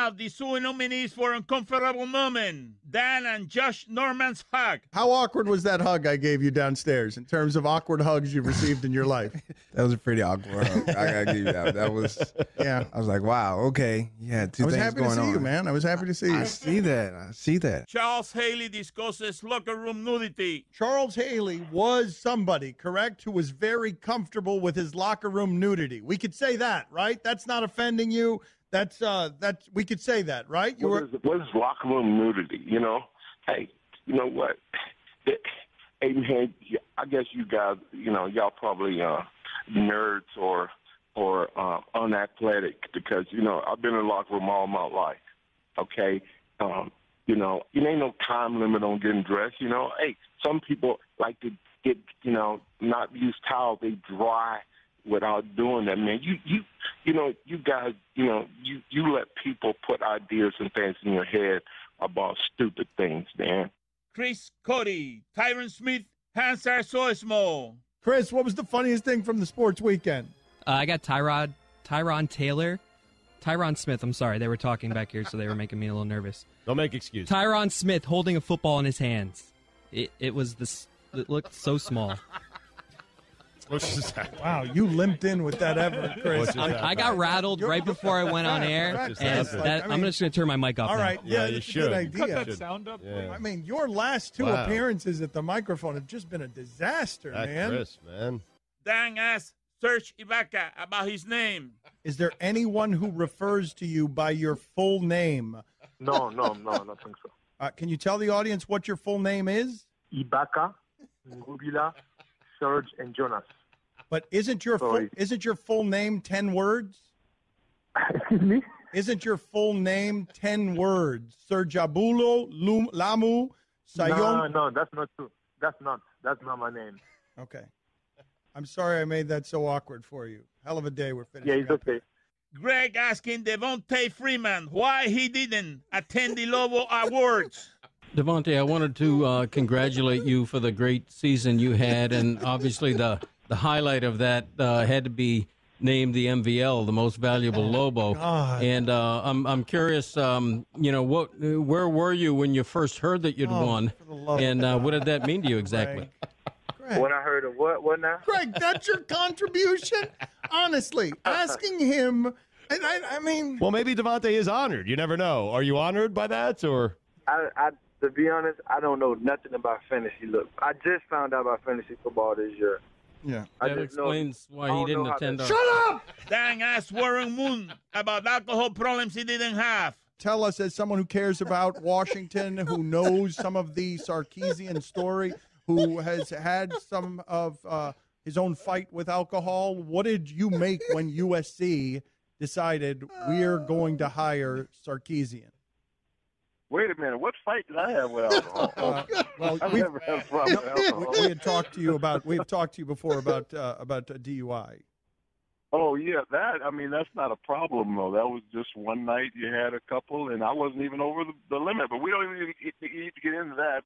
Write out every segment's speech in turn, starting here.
now the Suey nominees for Uncomfortable Moment. Dan and Josh Norman's hug. How awkward was that hug I gave you downstairs in terms of awkward hugs you've received in your life? That was a pretty awkward hug. I gotta give you that. That was, yeah. I was like, wow, okay. Yeah, two things going on. I was happy to see you, man. I was happy to see you. I see that. I see that. Charles Haley discusses locker room nudity. Charles Haley was somebody, correct, who was very comfortable with his locker room nudity. We could say that, right? That's not offending you. That's we could say that, right? What is locker room nudity? You know, hey, you know what? Hey man, I guess you guys, you know, y'all probably nerds or unathletic because you know I've been in the locker room all my life. Okay, you know, it ain't no time limit on getting dressed. You know, hey, some people like to get, you know, not use towels, they dry without doing that, man. You know, you guys, you know, you let people put ideas and things in your head about stupid things, man. Chris Cody, Tyron Smith, hands are so small. Chris, what was the funniest thing from the sports weekend? I got Tyron Smith. I'm sorry, they were talking back here, so they were making me a little nervous. Don't make excuses. Tyron Smith holding a football in his hands. It looked so small. What's just happening? Wow, you limped in with that effort, Chris. I got rattled right before I went on air, and I'm just going to turn my mic off. All right, yeah, you should. A good idea. Cut that sound up. Yeah. I mean, your last two appearances at the microphone have just been a disaster, man. Chris, man. Dan asks Serge Ibaka about his name. Is there anyone who refers to you by your full name? No, I don't think so. Can you tell the audience what your full name is? Ibaka, Ngubila, Serge, and Jonas. But isn't your full name 10 words? Excuse me? Isn't your full name 10 words? Serjabulo Lamu Sayong? No, that's not true. That's not my name. Okay. I'm sorry I made that so awkward for you. Hell of a day we're finishing. Yeah, it's okay. Greg asking Devontae Freeman why he didn't attend the Lobo Awards. Devontae, I wanted to congratulate you for the great season you had, and obviously the highlight of that had to be named the MVL, the most valuable Lobo. And I'm curious, you know, where were you when you first heard that you'd won, and what did that mean to you exactly? Greg. When I heard of what now? Greg, that's your contribution? Honestly, asking him, I mean... Well, maybe Devontae is honored. You never know. Are you honored by that, or...? To be honest, I don't know nothing about fantasy. Look, I just found out about fantasy football this year. Yeah. That explains why he didn't attend our... Shut up! Dan asked Warren Moon about alcohol problems he didn't have. Tell us, as someone who cares about Washington, who knows some of the Sarkisian story, who has had some of his own fight with alcohol, what did you make when USC decided we're going to hire Sarkisian? Wait a minute. What fight did I have with alcohol? Well, I've never had a problem with alcohol. we have talked to you before about DUI. Oh, yeah, that's not a problem, though. That was just one night you had a couple, and I wasn't even over the limit. But we don't even need to get into that.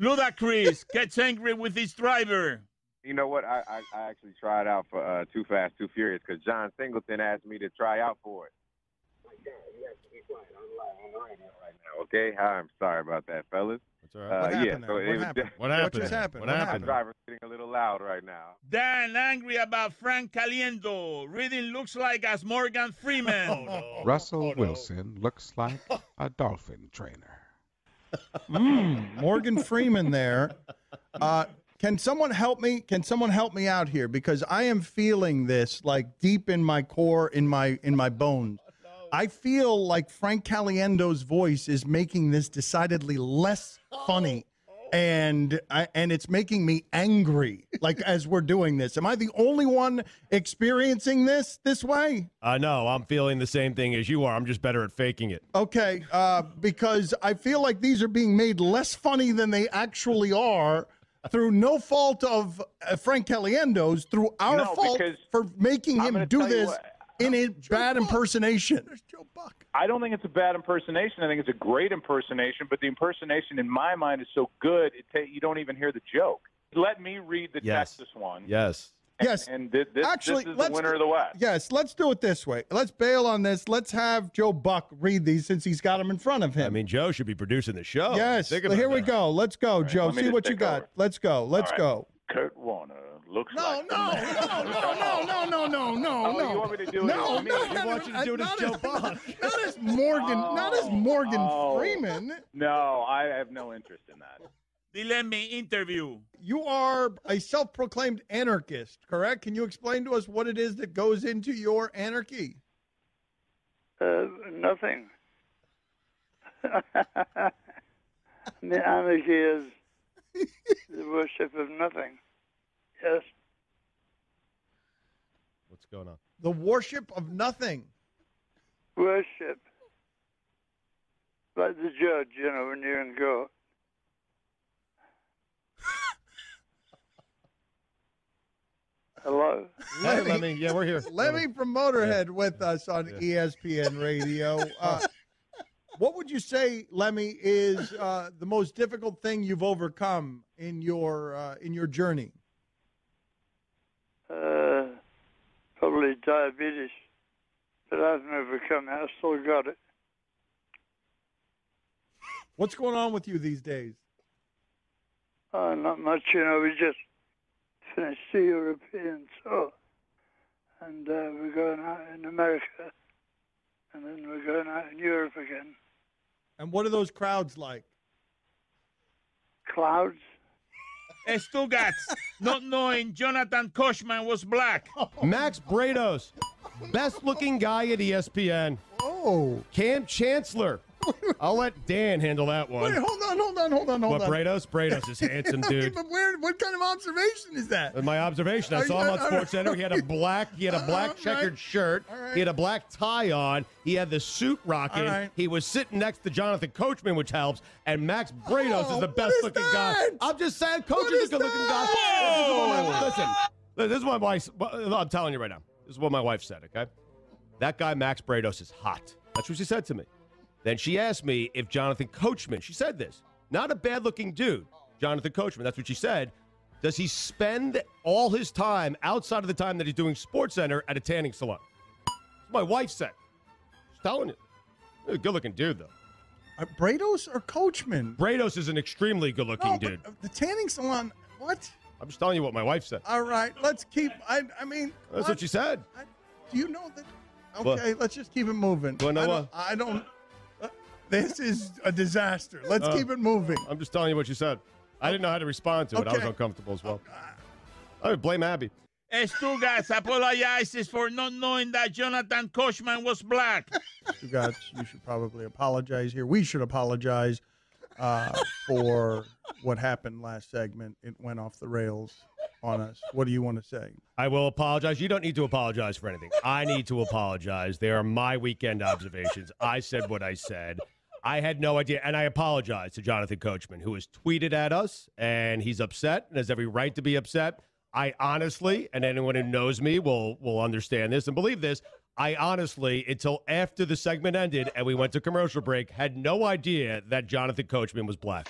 Ludacris gets angry with his driver. You know what? I actually tried out for Too Fast, Too Furious because John Singleton asked me to try out for it. My God, you have to be quiet on the radio right now, okay? I'm sorry about that, fellas. That's all right. What happened? What happened? My driver's getting a little loud right now. Dan angry about Frank Caliendo. Reading looks like as Morgan Freeman. Russell Wilson looks like a dolphin trainer. Morgan Freeman there. Can someone help me? Can someone help me out here? Because I am feeling this like deep in my core, in my bones. I feel like Frank Caliendo's voice is making this decidedly less funny, and it's making me angry. Like as we're doing this, am I the only one experiencing this way? No, I'm feeling the same thing as you are. I'm just better at faking it. Okay, because I feel like these are being made less funny than they actually are. Through no fault of Frank Caliendo's, through our fault for making him do this in a bad impersonation. There's Joe Buck. I don't think it's a bad impersonation. I think it's a great impersonation, but the impersonation in my mind is so good, you don't even hear the joke. Let me read the Texas one. Yes. Yes. And this Actually, is the winner of the West. Yes, let's do it this way. Let's bail on this. Let's have Joe Buck read these since he's got them in front of him. I mean, Joe should be producing the show. Yes. Think about Here we that. go. Let's go, Joe. let me See just what you take got. over. Let's go. Let's All go. Kurt Warner looks No, like no, no, Oh, you want me to do it? No, as me? no, He wants you to do it as Joe Buck. Not as Morgan Freeman. No, I have no interest in that. Dilemma interview. You are a self-proclaimed anarchist, correct? Can you explain to us what it is that goes into your anarchy? Nothing. The anarchy is the worship of nothing. Yes. What's going on? The worship of nothing. Worship. Like the judge, when you're in court. Hello? Lemmy. Yeah, we're here. Lemmy from Motorhead with us on ESPN Radio. What would you say, Lemmy, is the most difficult thing you've overcome in your journey? Probably diabetes, but I've overcome it. I still got it. What's going on with you these days? Not much, we just finished the European tour, and we're going out in America, and then we're going out in Europe again. And what are those crowds like? Clouds? Stugats, not knowing Jonathan Koshman was black. Max Brados, best-looking guy at ESPN. Oh. Cam Chancellor. I'll let Dan handle that one. Wait, hold on. What, Brados? Brados is handsome, dude. But what kind of observation is that? My observation, I saw him on SportsCenter. He had a black checkered shirt. Right. He had a black tie on. He had the suit rocking. Right. He was sitting next to Jonathan Coachman, which helps. And Max Brados is the best-looking guy. I'm just saying, Coach is a good-looking guy. Listen, this is what my wife. I'm telling you right now. This is what my wife said. Okay, that guy Max Brados is hot. That's what she said to me. Then she asked me if Jonathan Coachman, she said this, not a bad-looking dude, Jonathan Coachman, that's what she said, does he spend all his time outside of the time that he's doing SportsCenter at a tanning salon? That's what my wife said. She's telling you. He's a good-looking dude, though. Brados or Coachman? Brados is an extremely good-looking dude. The tanning salon, what? I'm just telling you what my wife said. All right, let's keep, I mean. That's what she said. Do you know that? Okay, let's just keep it moving. I don't. This is a disaster. Let's keep it moving. I'm just telling you what she said. I didn't know how to respond to it. I was uncomfortable as well. I would blame Abby. Stugats apologizes for not knowing that Jonathan Koshman was black. Stugats, you should probably apologize here. We should apologize for what happened last segment. It went off the rails on us. What do you want to say? I will apologize. You don't need to apologize for anything. I need to apologize. They are my weekend observations. I said what I said. I had no idea, and I apologize to Jonathan Coachman, who has tweeted at us, and he's upset and has every right to be upset. I honestly, and anyone who knows me will understand this and believe this, I honestly, until after the segment ended and we went to commercial break, had no idea that Jonathan Coachman was black.